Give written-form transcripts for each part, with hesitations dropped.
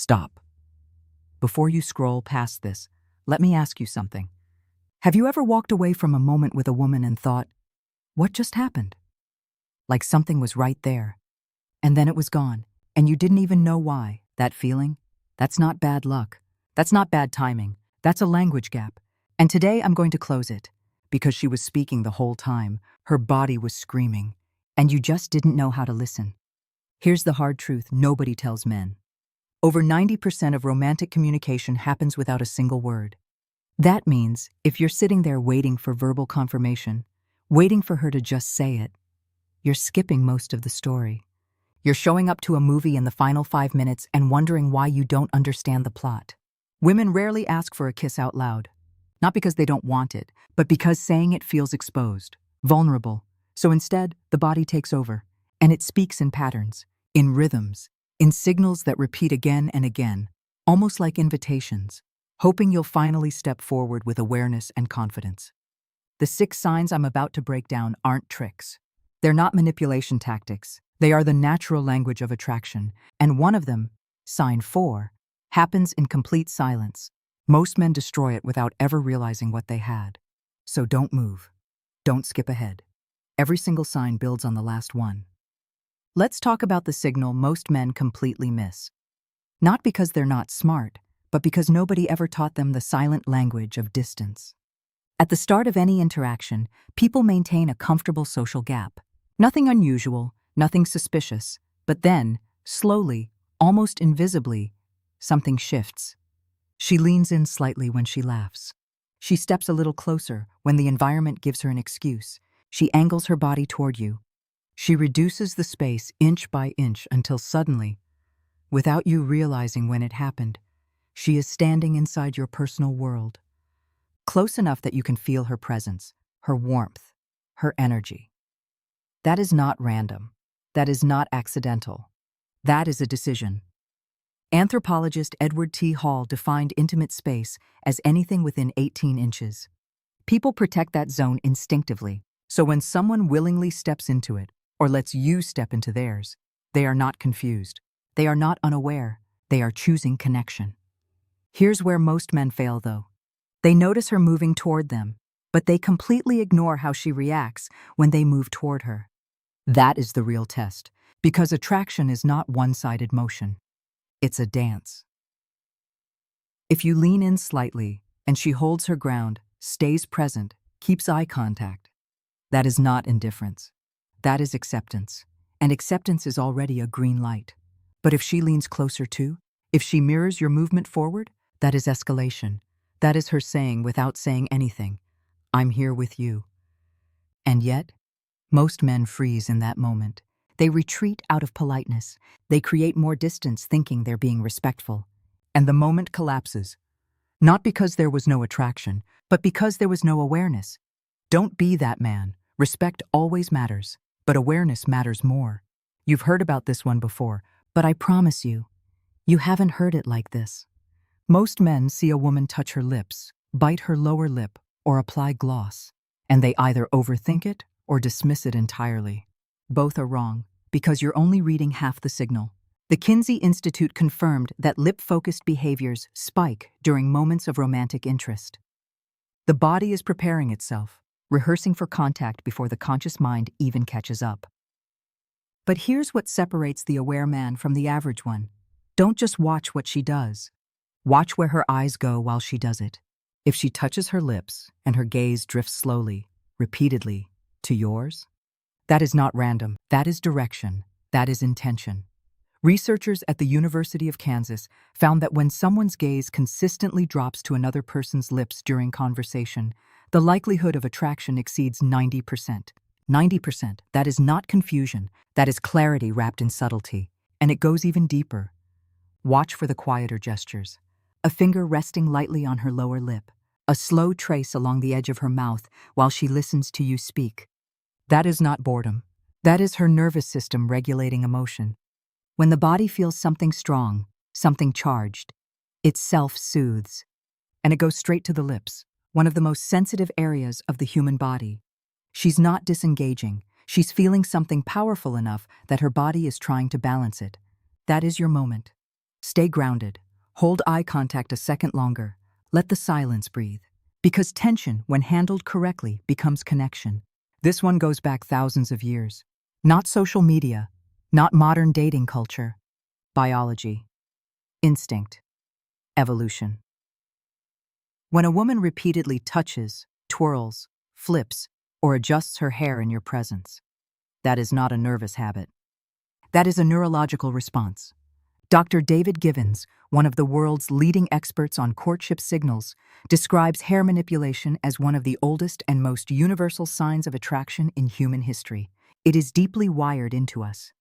Stop. Before you scroll past this, let me ask you something. Have you ever walked away from a moment with a woman and thought, what just happened? Like something was right there, and then it was gone, and you didn't even know why. That feeling? That's not bad luck. That's not bad timing. That's a language gap. And today I'm going to close it, because she was speaking the whole time. Her body was screaming, and you just didn't know how to listen. Here's the hard truth nobody tells men. Over 90% of romantic communication happens without a single word. That means if you're sitting there waiting for verbal confirmation, waiting for her to just say it, you're skipping most of the story. You're showing up to a movie in the final 5 minutes and wondering why you don't understand the plot. Women rarely ask for a kiss out loud. Not because they don't want it, but because saying it feels exposed, vulnerable. So instead, the body takes over, and it speaks in patterns, in rhythms, in signals that repeat again and again, almost like invitations, hoping you'll finally step forward with awareness and confidence. The 6 signs I'm about to break down aren't tricks. They're not manipulation tactics. They are the natural language of attraction, and one of them, sign 4, happens in complete silence. Most men destroy it without ever realizing what they had. So don't move. Don't skip ahead. Every single sign builds on the last one. Let's talk about the signal most men completely miss. Not because they're not smart, but because nobody ever taught them the silent language of distance. At the start of any interaction, people maintain a comfortable social gap. Nothing unusual, nothing suspicious, but then, slowly, almost invisibly, something shifts. She leans in slightly when she laughs. She steps a little closer when the environment gives her an excuse. She angles her body toward you. She reduces the space inch by inch until suddenly, without you realizing when it happened, she is standing inside your personal world. Close enough that you can feel her presence, her warmth, her energy. That is not random. That is not accidental. That is a decision. Anthropologist Edward T. Hall defined intimate space as anything within 18 inches. People protect that zone instinctively, so when someone willingly steps into it, or lets you step into theirs, they are not confused. They are not unaware. They are choosing connection. Here's where most men fail, though. They notice her moving toward them, but they completely ignore how she reacts when they move toward her. That is the real test, because attraction is not one-sided motion. It's a dance. If you lean in slightly, and she holds her ground, stays present, keeps eye contact, that is not indifference. That is acceptance, and acceptance is already a green light. But if she leans closer too, if she mirrors your movement forward, that is escalation. That is her saying without saying anything, I'm here with you. And yet, most men freeze in that moment. They retreat out of politeness. They create more distance thinking they're being respectful. And the moment collapses. Not because there was no attraction, but because there was no awareness. Don't be that man. Respect always matters, but awareness matters more. You've heard about this one before, but I promise you, you haven't heard it like this. Most men see a woman touch her lips, bite her lower lip, or apply gloss, and they either overthink it or dismiss it entirely. Both are wrong, because you're only reading half the signal. The Kinsey Institute confirmed that lip-focused behaviors spike during moments of romantic interest. The body is preparing itself, rehearsing for contact before the conscious mind even catches up. But here's what separates the aware man from the average one. Don't just watch what she does. Watch where her eyes go while she does it. If she touches her lips and her gaze drifts slowly, repeatedly, to yours, that is not random. That is direction. That is intention. Researchers at the University of Kansas found that when someone's gaze consistently drops to another person's lips during conversation, the likelihood of attraction exceeds 90%. 90%. That is not confusion. That is clarity wrapped in subtlety. And it goes even deeper. Watch for the quieter gestures. A finger resting lightly on her lower lip. A slow trace along the edge of her mouth while she listens to you speak. That is not boredom. That is her nervous system regulating emotion. When the body feels something strong, something charged, it self-soothes. And it goes straight to the lips, one of the most sensitive areas of the human body. She's not disengaging. She's feeling something powerful enough that her body is trying to balance it. That is your moment. Stay grounded. Hold eye contact a second longer. Let the silence breathe. Because tension, when handled correctly, becomes connection. This one goes back thousands of years. Not social media, not modern dating culture. Biology, instinct, evolution. When a woman repeatedly touches, twirls, flips, or adjusts her hair in your presence, that is not a nervous habit. That is a neurological response. Dr. David Givens, one of the world's leading experts on courtship signals, describes hair manipulation as one of the oldest and most universal signs of attraction in human history. It is deeply wired into us.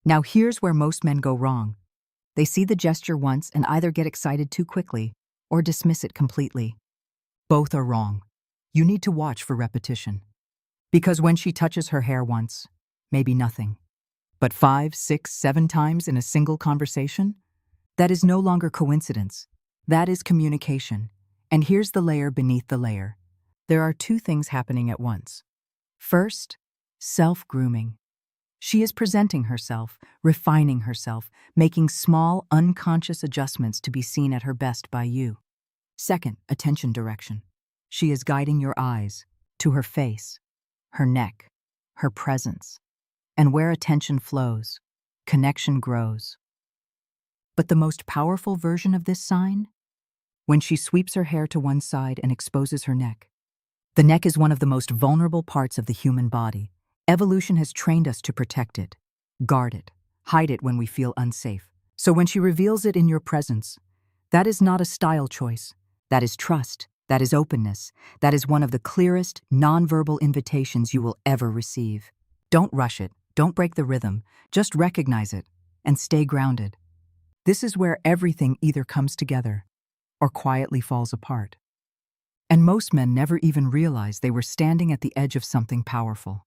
Now here's where most men go wrong. They see the gesture once and either get excited too quickly or dismiss it completely. Both are wrong. You need to watch for repetition. Because when she touches her hair once, maybe nothing. But 5, 6, 7 times in a single conversation? That is no longer coincidence. That is communication. And here's the layer beneath the layer. There are 2 things happening at once. First, self-grooming. She is presenting herself, refining herself, making small, unconscious adjustments to be seen at her best by you. Second, attention direction. She is guiding your eyes to her face, her neck, her presence. And where attention flows, connection grows. But the most powerful version of this sign? When she sweeps her hair to one side and exposes her neck. The neck is one of the most vulnerable parts of the human body. Evolution has trained us to protect it, guard it, hide it when we feel unsafe. So when she reveals it in your presence, that is not a style choice. That is trust. That is openness. That is one of the clearest, nonverbal invitations you will ever receive. Don't rush it. Don't break the rhythm. Just recognize it and stay grounded. This is where everything either comes together or quietly falls apart. And most men never even realize they were standing at the edge of something powerful.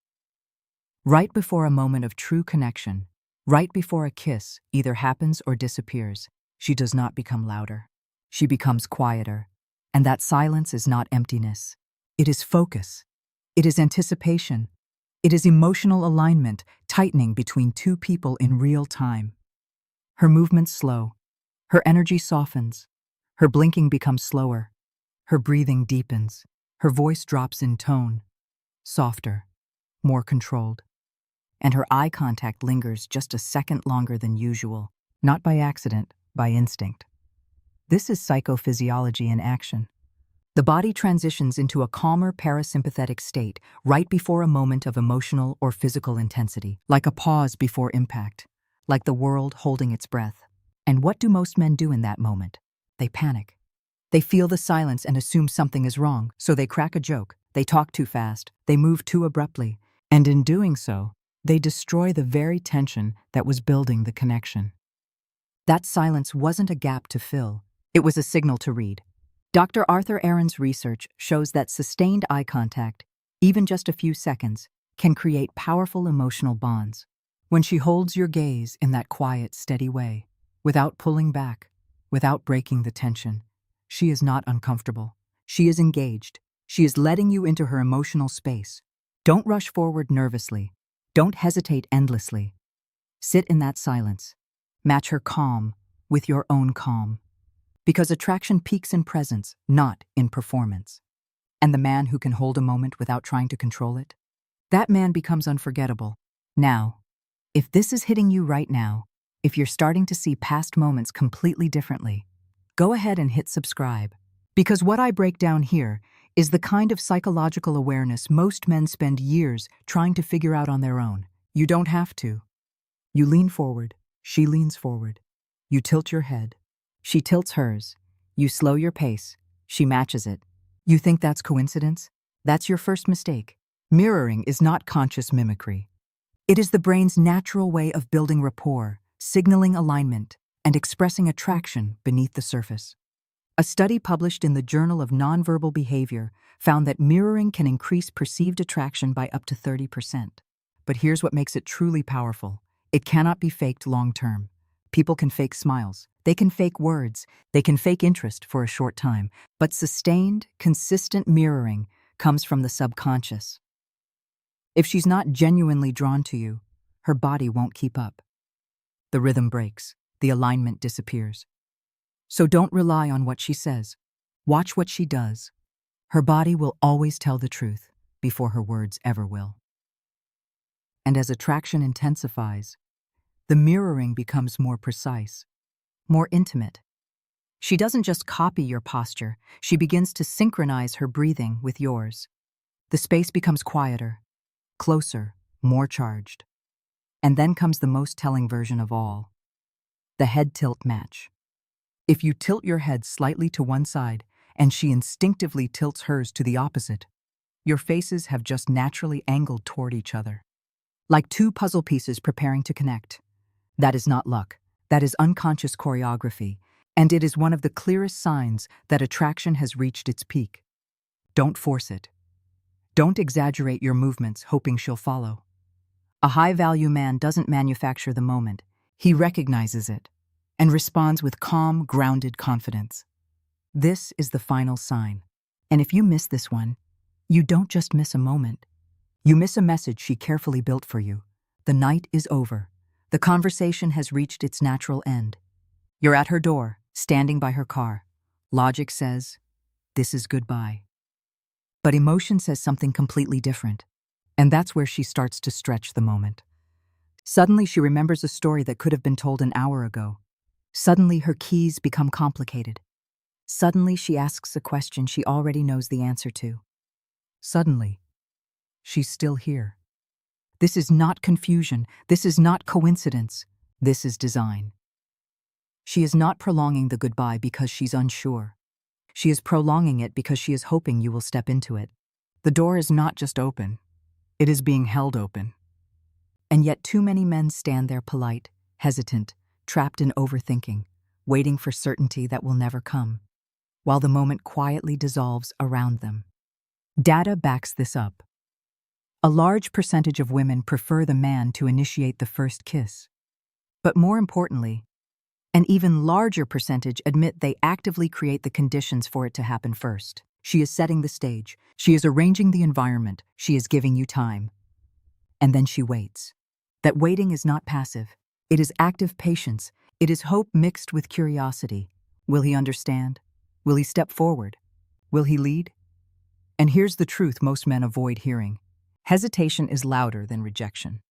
Right before a moment of true connection, right before a kiss either happens or disappears, she does not become louder. She becomes quieter. And that silence is not emptiness. It is focus. It is anticipation. It is emotional alignment, tightening between 2 people in real time. Her movements slow. Her energy softens. Her blinking becomes slower. Her breathing deepens. Her voice drops in tone, softer, more controlled. And her eye contact lingers just a second longer than usual, not by accident, by instinct. This is psychophysiology in action. The body transitions into a calmer parasympathetic state right before a moment of emotional or physical intensity, like a pause before impact, like the world holding its breath. And what do most men do in that moment? They panic. They feel the silence and assume something is wrong, so they crack a joke, they talk too fast, they move too abruptly, and in doing so, they destroy the very tension that was building the connection. That silence wasn't a gap to fill, it was a signal to read. Dr. Arthur Aaron's research shows that sustained eye contact, even just a few seconds, can create powerful emotional bonds. When she holds your gaze in that quiet, steady way, without pulling back, without breaking the tension, she is not uncomfortable. She is engaged. She is letting you into her emotional space. Don't rush forward nervously. Don't hesitate endlessly. Sit in that silence. Match her calm with your own calm. Because attraction peaks in presence, not in performance. And the man who can hold a moment without trying to control it? That man becomes unforgettable. Now, if this is hitting you right now, if you're starting to see past moments completely differently, go ahead and hit subscribe. Because what I break down here is the kind of psychological awareness most men spend years trying to figure out on their own. You don't have to. You lean forward, she leans forward. You tilt your head. She tilts hers. You slow your pace. She matches it. You think that's coincidence? That's your first mistake. Mirroring is not conscious mimicry. It is the brain's natural way of building rapport, signaling alignment, and expressing attraction beneath the surface. A study published in the Journal of Nonverbal Behavior found that mirroring can increase perceived attraction by up to 30%. But here's what makes it truly powerful. It cannot be faked long-term. People can fake smiles. They can fake words. They can fake interest for a short time. But sustained, consistent mirroring comes from the subconscious. If she's not genuinely drawn to you, her body won't keep up. The rhythm breaks. the alignment disappears. So don't rely on what she says. Watch what she does. Her body will always tell the truth before her words ever will. And as attraction intensifies, the mirroring becomes more precise, more intimate. She doesn't just copy your posture, she begins to synchronize her breathing with yours. The space becomes quieter, closer, more charged. And then comes the most telling version of all, the head tilt match. If you tilt your head slightly to one side and she instinctively tilts hers to the opposite, your faces have just naturally angled toward each other, like two puzzle pieces preparing to connect. That is not luck. That is unconscious choreography, and it is one of the clearest signs that attraction has reached its peak. Don't force it. Don't exaggerate your movements hoping she'll follow. A high-value man doesn't manufacture the moment. He recognizes it and responds with calm, grounded confidence. This is the final sign. And if you miss this one, you don't just miss a moment. You miss a message she carefully built for you. The night is over. The conversation has reached its natural end. You're at her door, standing by her car. Logic says, this is goodbye. But emotion says something completely different. And that's where she starts to stretch the moment. Suddenly she remembers a story that could have been told an hour ago. Suddenly her keys become complicated. Suddenly she asks a question she already knows the answer to. Suddenly, she's still here. This is not confusion. This is not coincidence. This is design. She is not prolonging the goodbye because she's unsure. She is prolonging it because she is hoping you will step into it. The door is not just open. It is being held open. And yet too many men stand there polite, hesitant, trapped in overthinking, waiting for certainty that will never come, while the moment quietly dissolves around them. Data backs this up. A large percentage of women prefer the man to initiate the first kiss. But more importantly, an even larger percentage admit they actively create the conditions for it to happen first. She is setting the stage. She is arranging the environment. She is giving you time. And then she waits. That waiting is not passive. It is active patience. It is hope mixed with curiosity. Will he understand? Will he step forward? Will he lead? And here's the truth most men avoid hearing. Hesitation is louder than rejection.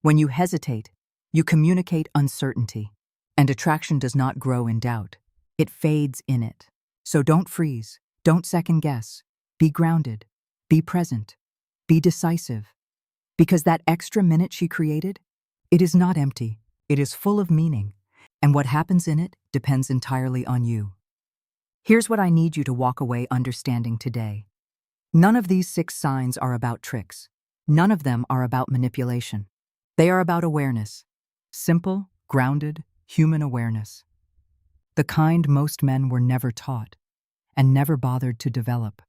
When you hesitate, you communicate uncertainty. And attraction does not grow in doubt. It fades in it. So don't freeze. Don't second guess. Be grounded. Be present. Be decisive. Because that extra minute she created, it is not empty. It is full of meaning. And what happens in it depends entirely on you. Here's what I need you to walk away understanding today. None of these 6 signs are about tricks. None of them are about manipulation. They are about awareness. Simple, grounded, human awareness. The kind most men were never taught and never bothered to develop.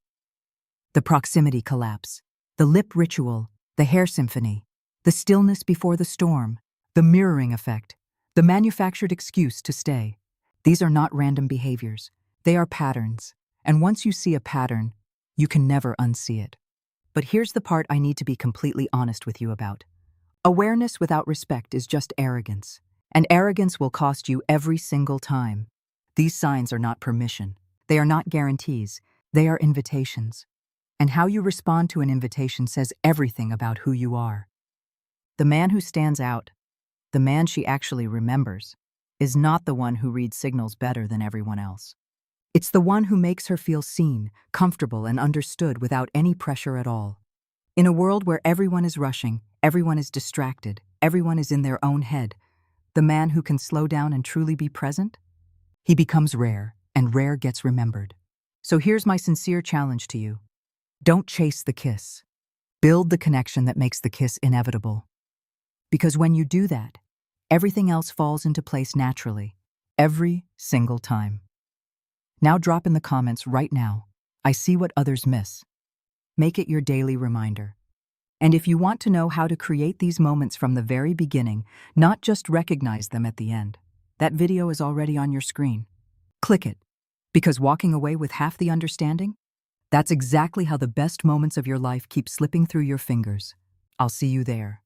The proximity collapse, the lip ritual, the hair symphony, the stillness before the storm, the mirroring effect, the manufactured excuse to stay. These are not random behaviors. They are patterns. And once you see a pattern, you can never unsee it. But here's the part I need to be completely honest with you about. Awareness without respect is just arrogance. And arrogance will cost you every single time. These signs are not permission. They are not guarantees. They are invitations. And how you respond to an invitation says everything about who you are. The man who stands out, the man she actually remembers, is not the one who reads signals better than everyone else. It's the one who makes her feel seen, comfortable, and understood without any pressure at all. In a world where everyone is rushing, everyone is distracted, everyone is in their own head, the man who can slow down and truly be present, he becomes rare, and rare gets remembered. So here's my sincere challenge to you. Don't chase the kiss. Build the connection that makes the kiss inevitable. Because when you do that, everything else falls into place naturally, every single time. Now drop in the comments right now, I see what others miss. Make it your daily reminder. And if you want to know how to create these moments from the very beginning, not just recognize them at the end, that video is already on your screen. Click it, because walking away with half the understanding, that's exactly how the best moments of your life keep slipping through your fingers. I'll see you there.